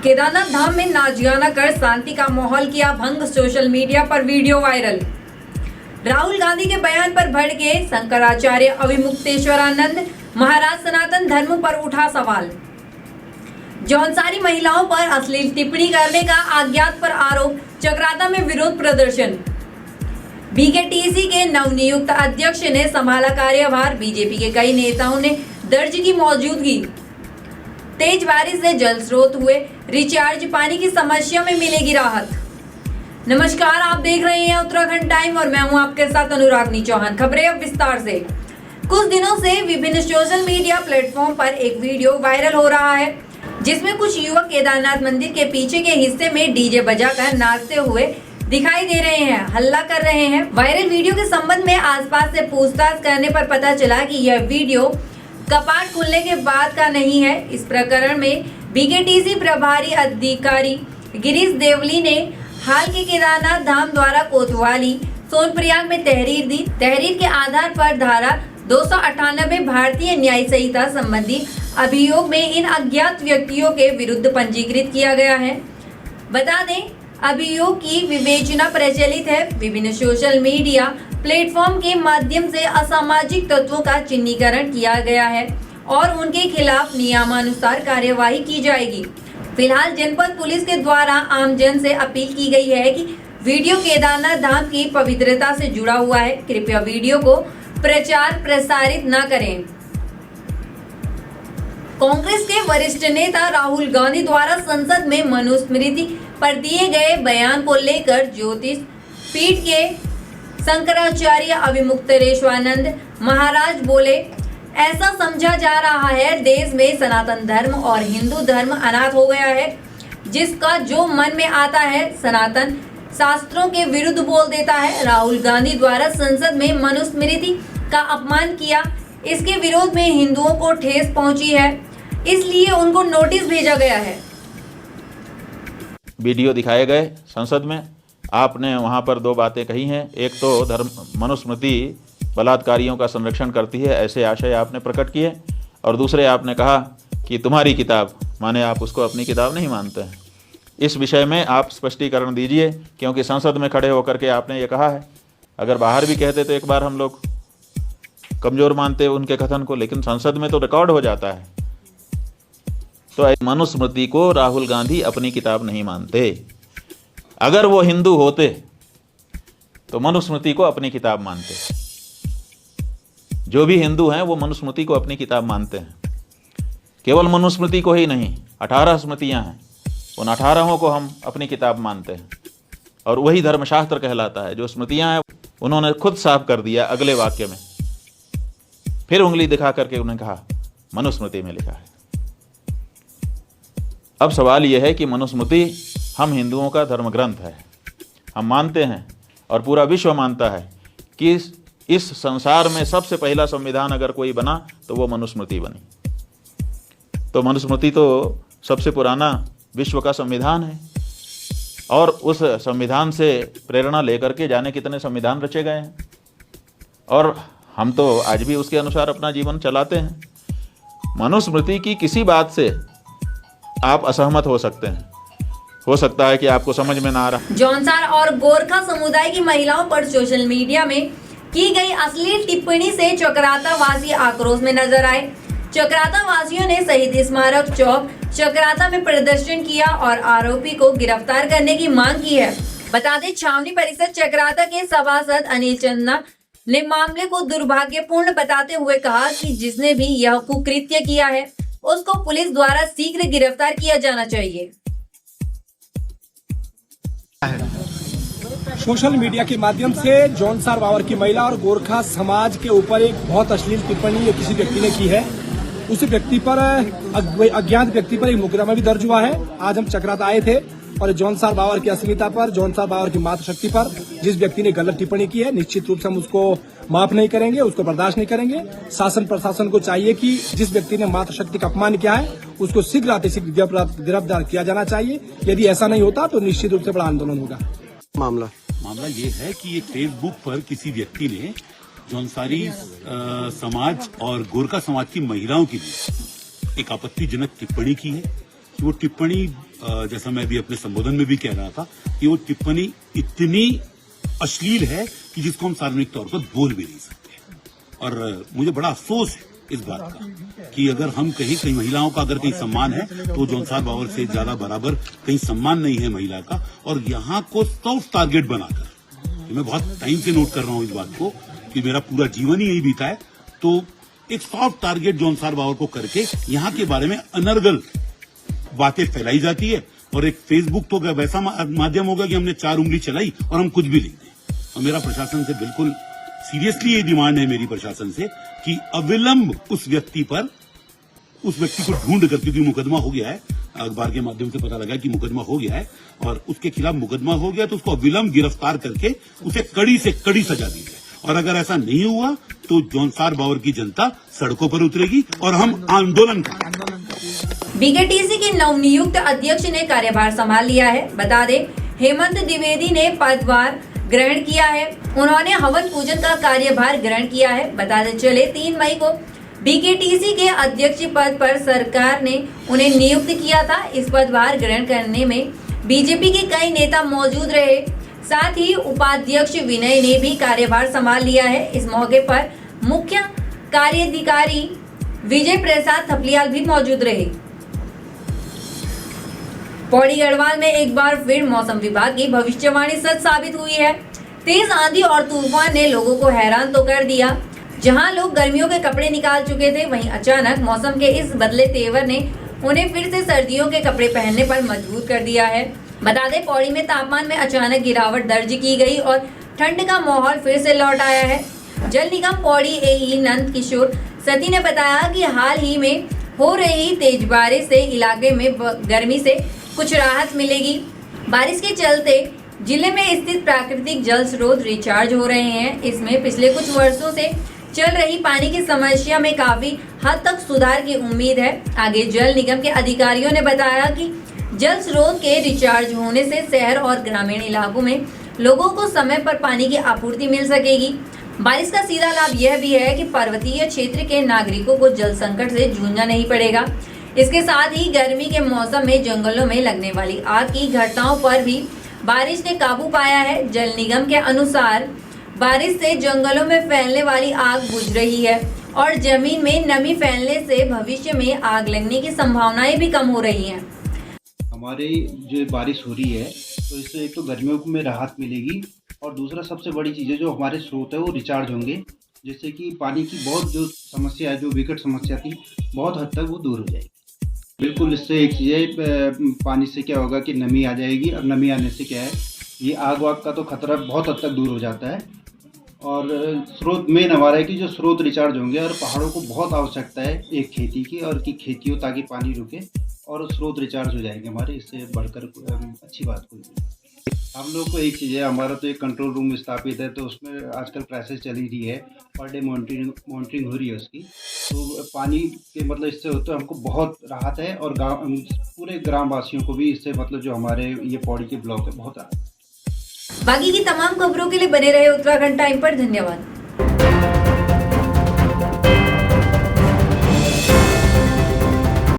केदारनाथ धाम में नाच-गाना कर शांति का माहौल किया भंग, सोशल मीडिया पर वीडियो वायरल। राहुल गांधी के बयान पर भड़के शंकराचार्य अविमुक्तेश्वरानंद महाराज, सनातन धर्म पर उठा सवाल। जौनसारी महिलाओं पर अश्लील टिप्पणी करने का अज्ञात पर आरोप, चक्राता में विरोध प्रदर्शन। बीकेटीसी के नवनियुक्त अध्यक्ष ने संभाला कार्यभार, बीजेपी के कई नेताओं ने दर्ज की मौजूदगी। तेज बारिश से जल स्रोत हुए रिचार्ज, पानी की समस्या में मिलेगी राहत। नमस्कार, आप देख रहे हैं उत्तराखंड टाइम और मैं हूं आपके साथ अनुरागनी चौहान। खबरें अब विस्तार से। कुछ दिनों से विभिन्न सोशल मीडिया प्लेटफॉर्म पर एक वीडियो वायरल हो रहा है जिसमें कुछ युवक केदारनाथ मंदिर के पीछे के हिस्से में डीजे बजाकर नाचते हुए दिखाई दे रहे हैं, हल्ला कर रहे हैं। वायरल वीडियो के संबंध में आसपास से पूछताछ करने पर पता चला कि यह वीडियो कपाट खुलने के बाद का नहीं है। इस प्रकरण में बीकेटीसी प्रभारी अधिकारी गिरीश देवली ने हाल के केदारनाथ धाम द्वारा कोतवाली सोनप्रयाग में तहरीर दी। तहरीर के आधार पर धारा 298 भारतीय न्याय संहिता संबंधी अभियोग में इन अज्ञात व्यक्तियों के विरुद्ध पंजीकृत किया गया है। बता दें, अभियोग की विवेचना प्रचलित है। विभिन्न सोशल मीडिया प्लेटफॉर्म के माध्यम से असामाजिक तत्वों का चिन्हीकरण किया गया है और उनके खिलाफ नियमानुसार कार्यवाही की जाएगी। फिलहाल जनपद पुलिस के द्वारा आमजन से अपील की गई है कि वीडियो केदारनाथ धाम की पवित्रता से जुड़ा हुआ है, कृपया वीडियो को प्रचार प्रसारित न करें। कांग्रेस के वरिष्ठ नेता राहुल गांधी द्वारा संसद में मनुस्मृति पर दिए गए बयान को लेकर ज्योतिष पीठ के शंकराचार्य अविमुक्तेश्वरानंद महाराज बोले, ऐसा समझा जा रहा है देश में सनातन धर्म और हिंदू धर्म अनाथ हो गया है। जिसका जो मन में आता है सनातन शास्त्रों के विरुद्ध बोल देता है। राहुल गांधी द्वारा संसद में मनुस्मृति का अपमान किया, इसके विरोध में हिंदुओं को ठेस पहुंची है, इसलिए उनको नोटिस भेजा गया है। वीडियो दिखाए गए संसद में, आपने वहां पर दो बातें कही हैं। एक तो धर्म मनुस्मृति बलात्कारियों का संरक्षण करती है, ऐसे आशय आपने प्रकट किए, और दूसरे आपने कहा कि तुम्हारी किताब, माने आप उसको अपनी किताब नहीं मानते हैं। इस विषय में आप स्पष्टीकरण दीजिए, क्योंकि संसद में खड़े होकर के आपने ये कहा है। अगर बाहर भी कहते तो एक बार हम लोग कमज़ोर मानते उनके कथन को, लेकिन संसद में तो रिकॉर्ड हो जाता है। तो मनुस्मृति को राहुल गांधी अपनी किताब नहीं मानते। अगर वो हिंदू होते तो मनुस्मृति को अपनी किताब मानते। जो भी हिंदू हैं वो मनुस्मृति को अपनी किताब मानते हैं। केवल मनुस्मृति को ही नहीं, 18 स्मृतियां हैं, उन 18 को हम अपनी किताब मानते हैं और वही धर्मशास्त्र कहलाता है। जो स्मृतियां हैं उन्होंने खुद साफ कर दिया अगले वाक्य में, फिर उंगली दिखा करके उन्होंने कहा मनुस्मृति में लिखा है। अब सवाल यह है कि मनुस्मृति हम हिंदुओं का धर्म ग्रंथ है, हम मानते हैं और पूरा विश्व मानता है कि इस संसार में सबसे पहला संविधान अगर कोई बना तो वो मनुस्मृति बनी। तो मनुस्मृति तो सबसे पुराना विश्व का संविधान है और उस संविधान से प्रेरणा लेकर के जाने कितने संविधान रचे गए हैं, और हम तो आज भी उसके अनुसार अपना जीवन चलाते हैं। मनुस्मृति की किसी बात से आप असहमत हो सकते हैं, हो सकता है कि आपको समझ में ना आ रहा। जौनसार और गोरखा समुदाय की महिलाओं पर सोशल मीडिया में की गई अश्लील टिप्पणी से चक्राता वासी आक्रोश में नजर आए। चक्राता वासियों ने शहीद स्मारक चौक चक्राता में प्रदर्शन किया और आरोपी को गिरफ्तार करने की मांग की है। बता दें, छावनी परिषद चक्राता के सभासद अनिल चंदा ने मामले को दुर्भाग्यपूर्ण बताते हुए कहा कि जिसने भी यह कुकृत्य किया है उसको पुलिस द्वारा शीघ्र गिरफ्तार किया जाना चाहिए। सोशल मीडिया के माध्यम से जौनसार बावर की महिला और गोरखा समाज के ऊपर एक बहुत अश्लील टिप्पणी किसी व्यक्ति ने की है। उस व्यक्ति पर, अज्ञात व्यक्ति पर एक मुकदमा भी दर्ज हुआ है। आज हम चक्राता आए थे और जौनसार बावर की अस्मिता पर, जौनसार बावर की मातृशक्ति पर जिस व्यक्ति ने गलत टिप्पणी की है, निश्चित रूप से हम उसको माफ नहीं करेंगे, उसको बर्दाश्त नहीं करेंगे। शासन प्रशासन को चाहिए कि जिस व्यक्ति ने मातृशक्ति का अपमान किया है उसको शीघ्र अतिशीघ्र गिरफ्तार किया जाना चाहिए। यदि ऐसा नहीं होता तो निश्चित रूप से बड़ा आंदोलन होगा। मामला ये है कि एक फेसबुक पर किसी व्यक्ति ने जौनसारी समाज और गोरखा समाज की महिलाओं के लिए एक आपत्तिजनक टिप्पणी की है। वो टिप्पणी जैसा मैं अभी अपने संबोधन में भी कह रहा था कि वो टिप्पणी इतनी अश्लील है कि जिसको हम सार्वजनिक तौर पर बोल भी नहीं सकते। और मुझे बड़ा अफसोस है इस बात का कि अगर हम कहीं महिलाओं का अगर कहीं सम्मान है तो जौनसार बावर से ज्यादा बराबर कहीं सम्मान नहीं है महिला का। और यहाँ को सॉफ्ट टारगेट बनाकर, मैं बहुत टाइम से नोट कर रहा हूँ इस बात को कि मेरा पूरा जीवन ही यही बीता है, तो एक सॉफ्ट टारगेट जौनसार बावर को करके यहाँ के बारे में अनर्गल बातें फैलाई जाती है। और एक फेसबुक तो वैसा माध्यम होगा कि हमने 4 उंगली चलाई और हम कुछ भी लिख दें। और मेरा प्रशासन से बिल्कुल सीरियसली ये डिमांड है मेरी प्रशासन से कि अविलंब उस व्यक्ति को ढूंढ कर, क्योंकि मुकदमा हो गया है, अखबार के माध्यम से पता लगा कि मुकदमा हो गया है और उसके खिलाफ मुकदमा हो गया, तो उसको अविलंब गिरफ्तार करके उसे कड़ी से कड़ी सजा दी जाए। और अगर ऐसा नहीं हुआ तो जौनसार बावर की जनता सड़कों पर उतरेगी और हम आंदोलन करेंगे। बीकेटीसी के नवनियुक्त अध्यक्ष ने कार्यभार संभाल लिया है। बता दें, हेमंत द्विवेदी ने पदभार ग्रहण किया है। उन्होंने हवन पूजन का कार्यभार ग्रहण किया है। बताते चले 3 मई को बीकेटीसी के अध्यक्ष पद पर सरकार ने उन्हें नियुक्त किया था। इस पदभार ग्रहण करने में बीजेपी के कई नेता मौजूद रहे। साथ ही उपाध्यक्ष विनय ने भी कार्यभार संभाल लिया है। इस मौके पर मुख्य कार्यधिकारी विजय प्रसाद थपलियाल भी मौजूद रहे। पौड़ी गढ़वाल में एक बार फिर मौसम विभाग की भविष्यवाणी सच साबित हुई है। तेज आंधी और तूफान ने लोगों को हैरान तो कर दिया। जहां लोग गर्मियों के कपड़े निकाल चुके थे, वहीं अचानक मौसम के इस बदले तेवर ने उन्हें फिर से सर्दियों के कपड़े पहनने पर मजबूर कर दिया है। बता दें, पौड़ी में तापमान में अचानक गिरावट दर्ज की गई और ठंड का माहौल फिर से लौट आया है। जल निगम पौड़ी एई नंद किशोर सती ने बताया कि हाल ही में हो रही तेज बारिश से इलाके में गर्मी से कुछ राहत मिलेगी। बारिश के चलते जिले में स्थित प्राकृतिक जल स्रोत रिचार्ज हो रहे हैं। इसमें पिछले कुछ वर्षों से चल रही पानी की समस्या में काफी हद तक सुधार की उम्मीद है। आगे जल निगम के अधिकारियों ने बताया कि जल स्रोत के रिचार्ज होने से शहर और ग्रामीण इलाकों में लोगों को समय पर पानी की आपूर्ति मिल सकेगी। बारिश का सीधा लाभ यह भी है कि पर्वतीय क्षेत्र के नागरिकों को जल संकट से जूझना नहीं पड़ेगा। इसके साथ ही गर्मी के मौसम में जंगलों में लगने वाली आग की घटनाओं पर भी बारिश ने काबू पाया है। जल निगम के अनुसार बारिश से जंगलों में फैलने वाली आग बुझ रही है और जमीन में नमी फैलने से भविष्य में आग लगने की संभावनाएं भी कम हो रही हैं। हमारे जो बारिश हो रही है तो इससे एक तो गर्मियों में राहत मिलेगी और दूसरा सबसे बड़ी चीज़ है जो हमारे स्रोत है वो रिचार्ज होंगे, जिससे कि पानी की बहुत जो समस्या है, जो विकट समस्या थी, बहुत हद तक वो दूर हो जाएगी। बिल्कुल, इससे एक चीज़ है, पानी से क्या होगा कि नमी आ जाएगी और नमी आने से क्या है, ये आग वाग का तो खतरा बहुत हद तक दूर हो जाता है। और स्रोत मेन हमारा है कि जो स्रोत रिचार्ज होंगे और पहाड़ों को बहुत आवश्यकता है एक खेती की और की खेती हो ताकि पानी रुके और स्रोत रिचार्ज हो जाएंगे हमारे, इससे बढ़कर अच्छी बात कोई नहीं। हम लोग को एक चीज़ है, हमारा तो एक कंट्रोल रूम स्थापित है, तो उसमें आजकल क्राइसिस चली रही है, पर डे मॉनिटरिंग हो रही है उसकी। तो पानी के मतलब इससे होता है हमको बहुत राहत है और पूरे ग्रामवासियों को भी इससे मतलब जो हमारे ये पौड़ी के ब्लॉक है बहुत राहत। बाकी की तमाम खबरों के लिए बने रहे उत्तराखंड टाइम पर। धन्यवाद।